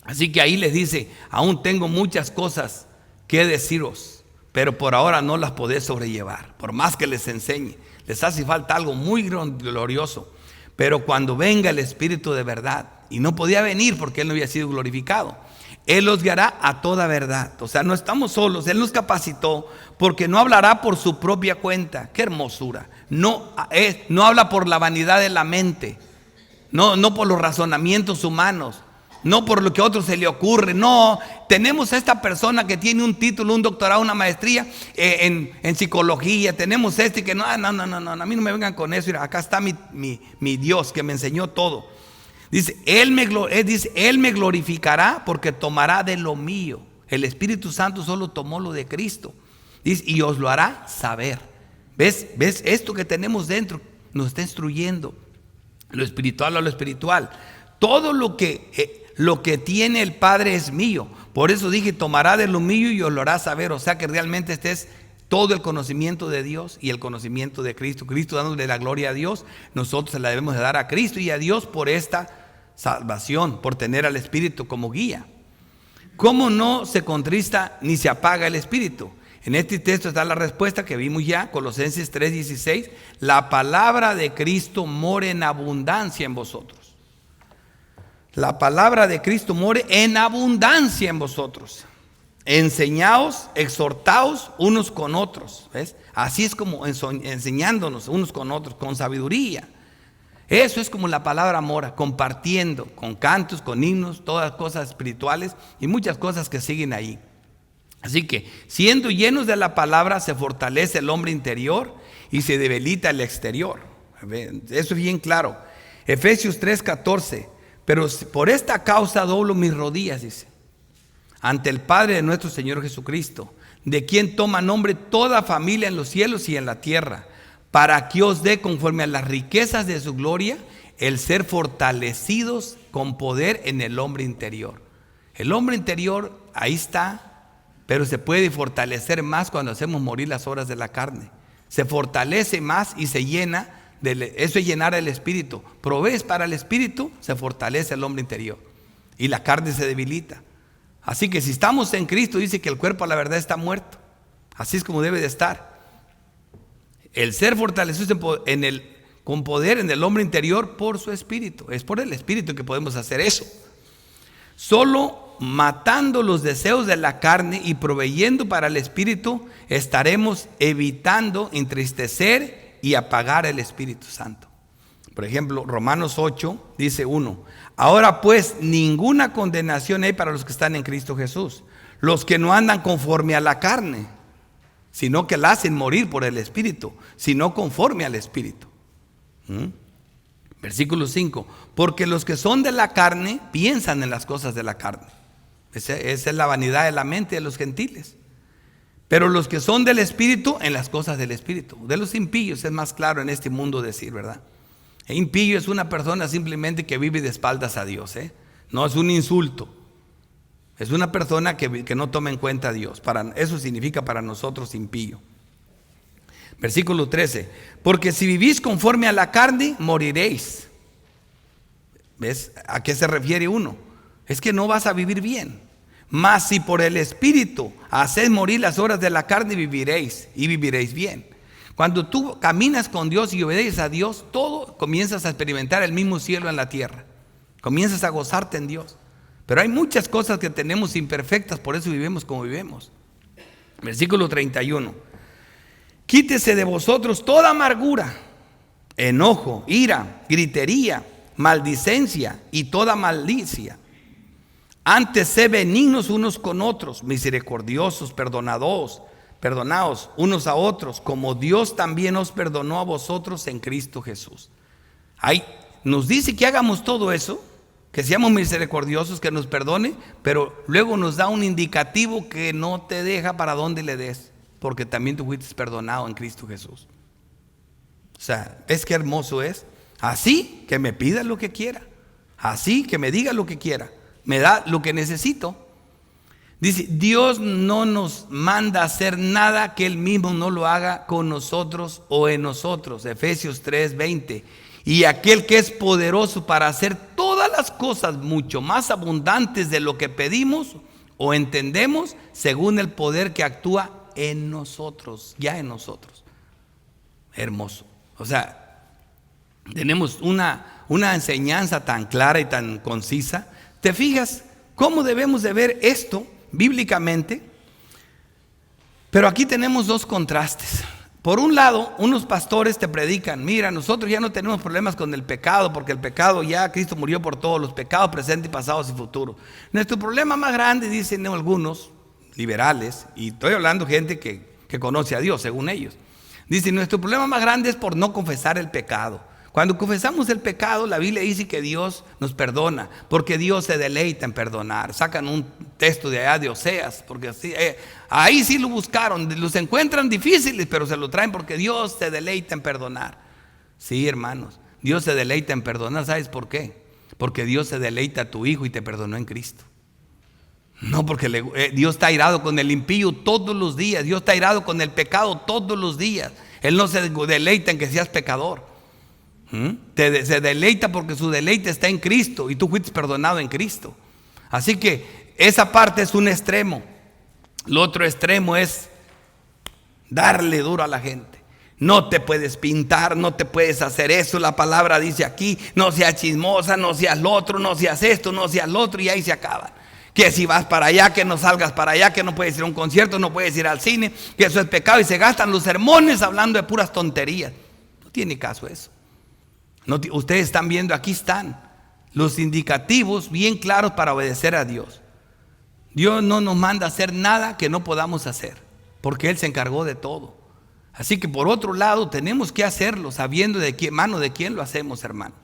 Así que ahí les dice: aún tengo muchas cosas que deciros, pero por ahora no las podéis sobrellevar. Por más que les enseñe, les hace falta algo muy glorioso. Pero cuando venga el Espíritu de verdad, y no podía venir porque Él no había sido glorificado, Él los guiará a toda verdad. O sea, no estamos solos, Él nos capacitó, porque no hablará por su propia cuenta. ¡Qué hermosura! No habla por la vanidad de la mente, no por los razonamientos humanos, no por lo que a otros se le ocurre. No, tenemos a esta persona que tiene un título, un doctorado, una maestría en psicología. Tenemos que no, a mí no me vengan con eso. Mira, acá está mi Dios que me enseñó todo. Dice, Él me glorificará porque tomará de lo mío. El Espíritu Santo solo tomó lo de Cristo. Dice, y os lo hará saber. ¿Ves? Esto que tenemos dentro nos está instruyendo. Lo espiritual a lo espiritual. Todo lo que tiene el Padre es mío. Por eso dije, tomará de lo mío y os lo hará saber. O sea que realmente este es todo el conocimiento de Dios y el conocimiento de Cristo. Cristo dándole la gloria a Dios, nosotros se la debemos de dar a Cristo y a Dios por esta salvación, por tener al Espíritu como guía. ¿Cómo no se contrista ni se apaga el Espíritu? En este texto está la respuesta que vimos ya, Colosenses 3:16. La palabra de Cristo more en abundancia en vosotros. La palabra de Cristo more en abundancia en vosotros. Enseñaos, exhortaos unos con otros. ¿Ves? Así es como enseñándonos unos con otros, con sabiduría. Eso es como la palabra mora, compartiendo, con cantos, con himnos, todas cosas espirituales y muchas cosas que siguen ahí. Así que, siendo llenos de la palabra, se fortalece el hombre interior y se debilita el exterior. Eso es bien claro. Efesios 3:14. Pero por esta causa doblo mis rodillas, dice, ante el Padre de nuestro Señor Jesucristo, de quien toma nombre toda familia en los cielos y en la tierra, para que os dé, conforme a las riquezas de su gloria, el ser fortalecidos con poder en el hombre interior. El hombre interior, ahí está. Pero se puede fortalecer más cuando hacemos morir las obras de la carne. Se fortalece más y se llena, eso es llenar el espíritu. Provees para el espíritu, se fortalece el hombre interior. Y la carne se debilita. Así que si estamos en Cristo, dice que el cuerpo a la verdad está muerto. Así es como debe de estar. El ser fortalecido con poder en el hombre interior por su espíritu. Es por el espíritu que podemos hacer eso. Solo matando los deseos de la carne y proveyendo para el espíritu, estaremos evitando entristecer y apagar el Espíritu Santo. Por ejemplo, Romanos 8 dice 1: ahora pues ninguna condenación hay para los que están en Cristo Jesús, los que no andan conforme a la carne, sino que la hacen morir por el Espíritu, sino conforme al Espíritu. Versículo 5: porque los que son de la carne piensan en las cosas de la carne. Esa es la vanidad de la mente de los gentiles. Pero los que son del Espíritu, en las cosas del Espíritu. De los impíos es más claro en este mundo decir, ¿verdad? Impío es una persona simplemente que vive de espaldas a Dios, No es un insulto. Es una persona que no toma en cuenta a Dios. Eso significa para nosotros impío. Versículo 13: porque si vivís conforme a la carne, moriréis. ¿Ves a qué se refiere uno? Es que no vas a vivir bien. Mas si por el Espíritu hacéis morir las obras de la carne, viviréis y viviréis bien. Cuando tú caminas con Dios y obedeces a Dios, todo comienzas a experimentar el mismo cielo en la tierra. Comienzas a gozarte en Dios. Pero hay muchas cosas que tenemos imperfectas, por eso vivimos como vivimos. Versículo 31: quítese de vosotros toda amargura, enojo, ira, gritería, maldicencia y toda malicia. Antes, sé benignos unos con otros, misericordiosos, perdonados unos a otros, como Dios también os perdonó a vosotros en Cristo Jesús. Ahí nos dice que hagamos todo eso, que seamos misericordiosos, que nos perdone, pero luego nos da un indicativo que no te deja para dónde le des, porque también tú fuiste perdonado en Cristo Jesús. O sea, ¿ves qué hermoso es? Así que me pida lo que quiera, así que me diga lo que quiera, me da lo que necesito. Dice, Dios no nos manda a hacer nada que Él mismo no lo haga con nosotros o en nosotros. Efesios 3:20. Y aquel que es poderoso para hacer todas las cosas mucho más abundantes de lo que pedimos o entendemos, según el poder que actúa en nosotros, ya en nosotros. Hermoso. O sea, tenemos una enseñanza tan clara y tan concisa. ¿Te fijas cómo debemos de ver esto bíblicamente? Pero aquí tenemos dos contrastes. Por un lado, unos pastores te predican, mira, nosotros ya no tenemos problemas con el pecado, porque el pecado ya, Cristo murió por todos los pecados, presentes, pasados y futuros. Nuestro problema más grande, dicen algunos liberales, y estoy hablando de gente que conoce a Dios, según ellos. Dicen, nuestro problema más grande es por no confesar el pecado. Cuando confesamos el pecado, la Biblia dice que Dios nos perdona, porque Dios se deleita en perdonar. Sacan un texto de allá de Oseas, porque ahí sí lo buscaron, los encuentran difíciles, pero se lo traen porque Dios se deleita en perdonar. Sí, hermanos, Dios se deleita en perdonar. ¿Sabes por qué? Porque Dios se deleita a tu Hijo y te perdonó en Cristo. No porque Dios está airado con el impío todos los días. Dios está airado con el pecado todos los días. Él no se deleita en que seas pecador. Se deleita porque su deleite está en Cristo y tú fuiste perdonado en Cristo. Así que esa parte es un extremo. El otro extremo es darle duro a la gente. No te puedes pintar, no te puedes hacer eso. La palabra dice aquí, no seas chismosa, no seas lo otro, no seas esto, no seas lo otro, y ahí se acaba. Que si vas para allá, que no salgas para allá, que no puedes ir a un concierto, no puedes ir al cine, que eso es pecado, y se gastan los sermones hablando de puras tonterías. No tiene caso eso. No, ustedes están viendo, aquí están los indicativos bien claros para obedecer a Dios. Dios no nos manda a hacer nada que no podamos hacer, porque Él se encargó de todo. Así que por otro lado tenemos que hacerlo sabiendo de qué mano de quién lo hacemos, hermano.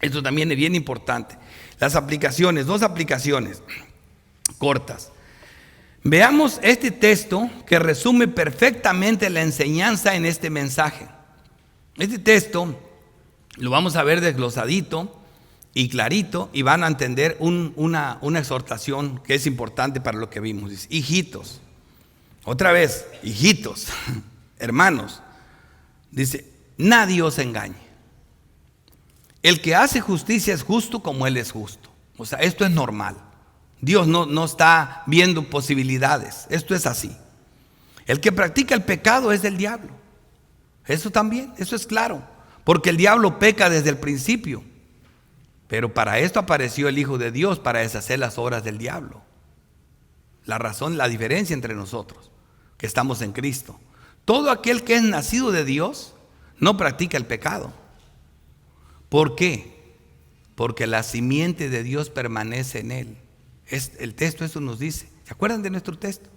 Esto también es bien importante. Las aplicaciones, 2 aplicaciones cortas. Veamos este texto que resume perfectamente la enseñanza en este mensaje. Este texto lo vamos a ver desglosadito y clarito, y van a entender una exhortación que es importante para lo que vimos. Dice, hijitos, otra vez, hijitos, hermanos, dice, nadie os engañe. El que hace justicia es justo como Él es justo. O sea, esto es normal. Dios no está viendo posibilidades. Esto es así. El que practica el pecado es del diablo. Eso también, eso es claro. Porque el diablo peca desde el principio. Pero para esto apareció el Hijo de Dios, para deshacer las obras del diablo. La razón, la diferencia entre nosotros, que estamos en Cristo. Todo aquel que es nacido de Dios no practica el pecado. ¿Por qué? Porque la simiente de Dios permanece en él. El texto eso nos dice. ¿Se acuerdan de nuestro texto?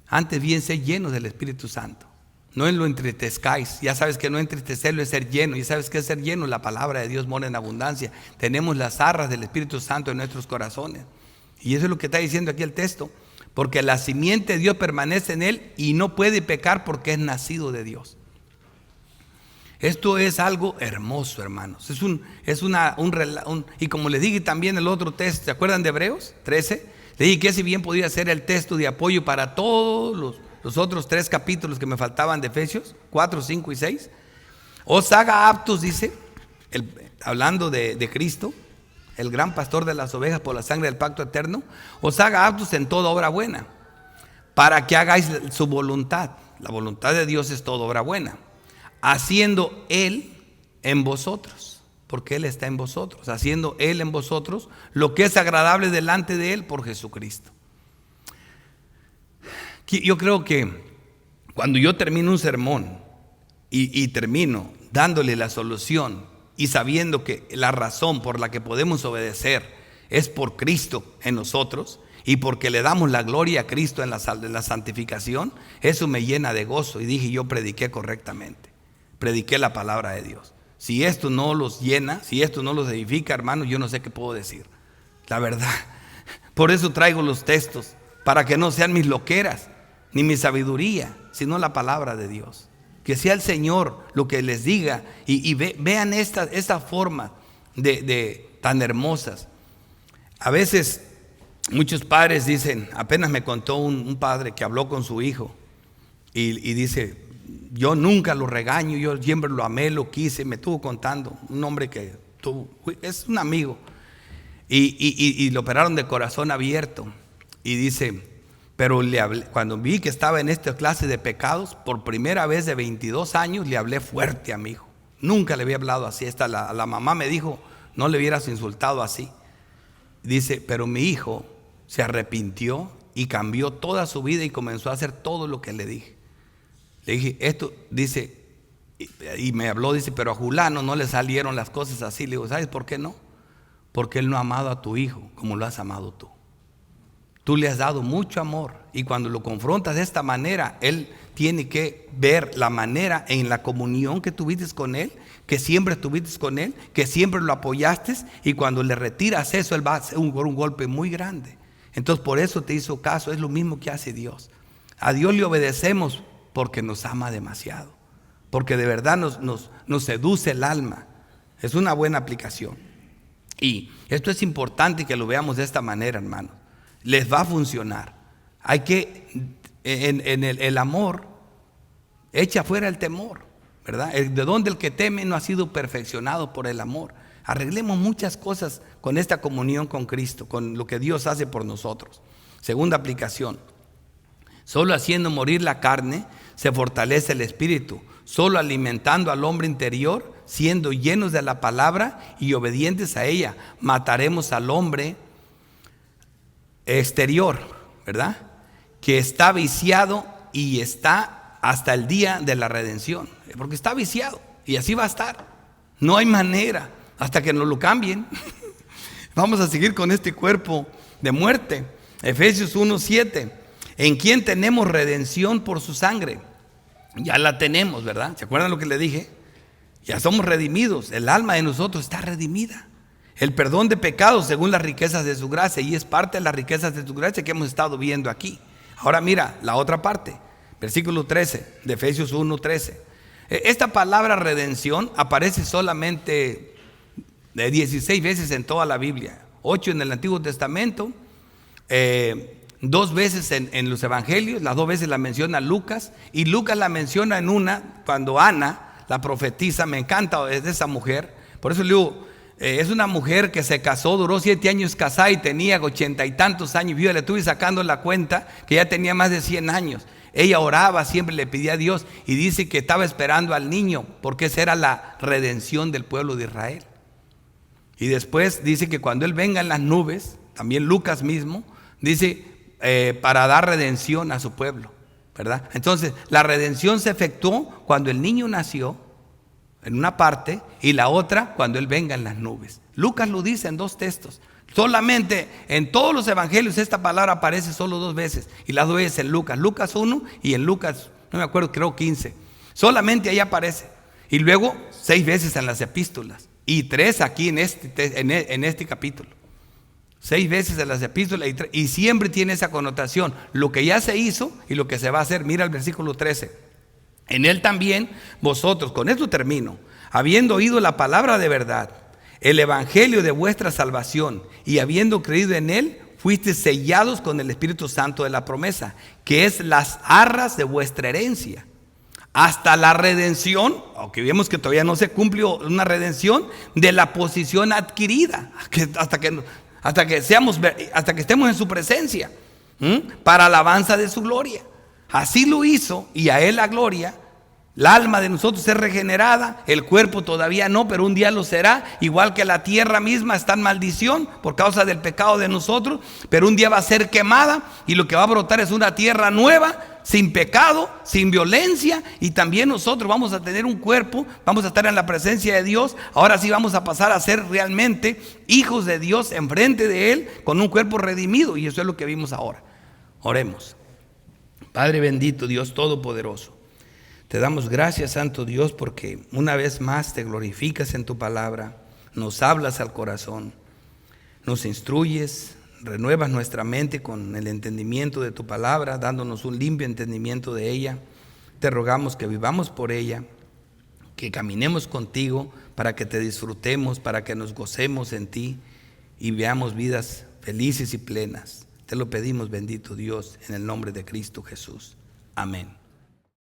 Antes bien sé llenos del Espíritu Santo. No en lo entristezcáis. Ya sabes que no entristecerlo es ser lleno. Ya sabes que es ser lleno. La palabra de Dios mora en abundancia. Tenemos las arras del Espíritu Santo en nuestros corazones. Y eso es lo que está diciendo aquí el texto. Porque la simiente de Dios permanece en él y no puede pecar porque es nacido de Dios. Esto es algo hermoso, hermanos. Y como les dije también el otro texto, ¿se acuerdan de Hebreos 13? Le dije que ese bien podía ser el texto de apoyo para todos los otros 3 capítulos que me faltaban de Efesios 4, 5 y 6. Os haga aptos, dice, hablando de Cristo, el gran pastor de las ovejas por la sangre del pacto eterno, os haga aptos en toda obra buena, para que hagáis su voluntad. La voluntad de Dios es toda obra buena, haciendo Él en vosotros, porque Él está en vosotros, haciendo Él en vosotros lo que es agradable delante de Él por Jesucristo. Yo creo que cuando yo termino un sermón y termino dándole la solución y sabiendo que la razón por la que podemos obedecer es por Cristo en nosotros y porque le damos la gloria a Cristo en la santificación, eso me llena de gozo. Y dije, yo prediqué correctamente, prediqué la palabra de Dios. Si esto no los llena, si esto no los edifica, hermanos, yo no sé qué puedo decir. La verdad, por eso traigo los textos, para que no sean mis loqueras ni mi sabiduría, sino la palabra de Dios. Que sea el Señor lo que les diga y vean esta forma tan hermosas. A veces muchos padres dicen, apenas me contó un padre que habló con su hijo y dice, yo nunca lo regaño, yo siempre lo amé, lo quise. Me estuvo contando un hombre que es un amigo y lo operaron de corazón abierto y dice, pero cuando vi que estaba en esta clase de pecados, por primera vez de 22 años le hablé fuerte a mi hijo. Nunca le había hablado así. La mamá me dijo, no le hubieras insultado así. Dice, pero mi hijo se arrepintió y cambió toda su vida y comenzó a hacer todo lo que le dije. Le dije, esto, dice, y me habló, dice, pero a Julano no le salieron las cosas así. Le digo, ¿sabes por qué no? Porque él no ha amado a tu hijo como lo has amado tú. Tú le has dado mucho amor y cuando lo confrontas de esta manera, él tiene que ver la manera en la comunión que tuviste con él, que siempre estuviste con él, que siempre lo apoyaste, y cuando le retiras eso, él va a hacer un golpe muy grande. Entonces por eso te hizo caso. Es lo mismo que hace Dios. A Dios le obedecemos porque nos ama demasiado, porque de verdad nos seduce el alma. Es una buena aplicación. Y esto es importante que lo veamos de esta manera, hermanos. Les va a funcionar. Hay que, en el amor, echa fuera el temor, ¿verdad? De donde el que teme no ha sido perfeccionado por el amor. Arreglemos muchas cosas con esta comunión con Cristo, con lo que Dios hace por nosotros. Segunda aplicación. Solo haciendo morir la carne se fortalece el espíritu. Solo alimentando al hombre interior, siendo llenos de la palabra y obedientes a ella, mataremos al hombre exterior, ¿verdad? Que está viciado y está hasta el día de la redención. Porque está viciado y así va a estar. No hay manera hasta que nos lo cambien. Vamos a seguir con este cuerpo de muerte. Efesios 1:7. En quien tenemos redención por su sangre. Ya la tenemos, ¿verdad? ¿Se acuerdan lo que le dije? Ya somos redimidos. El alma de nosotros está redimida. El perdón de pecados según las riquezas de su gracia. Y es parte de las riquezas de su gracia que hemos estado viendo aquí. Ahora mira la otra parte. Versículo 13 de Efesios 1:13. Esta palabra redención aparece solamente 16 veces en toda la Biblia. 8 en el Antiguo Testamento. 2 veces en los evangelios. Las 2 veces la menciona Lucas. Y Lucas la menciona en una cuando Ana, la profetisa, me encanta es de esa mujer. Por eso le digo, es una mujer que se casó, duró 7 años casada y tenía 80 y tantos años. Yo le estuve sacando la cuenta que ya tenía más de 100 años. Ella oraba, siempre le pedía a Dios y dice que estaba esperando al niño porque esa era la redención del pueblo de Israel. Y después dice que cuando Él venga en las nubes, también Lucas mismo, dice para dar redención a su pueblo, ¿verdad? Entonces la redención se efectuó cuando el niño nació en una parte y la otra cuando Él venga en las nubes. Lucas lo dice en 2 textos. Solamente en todos los evangelios esta palabra aparece solo 2 veces. Y las 2 veces en Lucas. Lucas 1 y en Lucas, no me acuerdo, creo 15. Solamente ahí aparece. Y luego 6 veces en las epístolas. Y 3 aquí en este capítulo. 6 veces en las epístolas y siempre tiene esa connotación. Lo que ya se hizo y lo que se va a hacer. Mira el versículo 13. En Él también vosotros, con esto termino, habiendo oído la palabra de verdad, el evangelio de vuestra salvación, y habiendo creído en Él, fuisteis sellados con el Espíritu Santo de la promesa, que es las arras de vuestra herencia, hasta la redención, aunque vemos que todavía no se cumplió una redención, de la posición adquirida, hasta que estemos en su presencia, para alabanza de su gloria. Así lo hizo, y a Él la gloria. El alma de nosotros es regenerada, el cuerpo todavía no, pero un día lo será. Igual que la tierra misma está en maldición por causa del pecado de nosotros, pero un día va a ser quemada y lo que va a brotar es una tierra nueva, sin pecado, sin violencia. Y también nosotros vamos a tener un cuerpo, vamos a estar en la presencia de Dios. Ahora sí vamos a pasar a ser realmente hijos de Dios enfrente de Él, con un cuerpo redimido. Y eso es lo que vimos ahora. Oremos. Padre bendito, Dios todopoderoso, te damos gracias, Santo Dios, porque una vez más te glorificas en tu palabra, nos hablas al corazón, nos instruyes, renuevas nuestra mente con el entendimiento de tu palabra, dándonos un limpio entendimiento de ella. Te rogamos que vivamos por ella, que caminemos contigo para que te disfrutemos, para que nos gocemos en ti y veamos vidas felices y plenas. Te lo pedimos, bendito Dios, en el nombre de Cristo Jesús. Amén.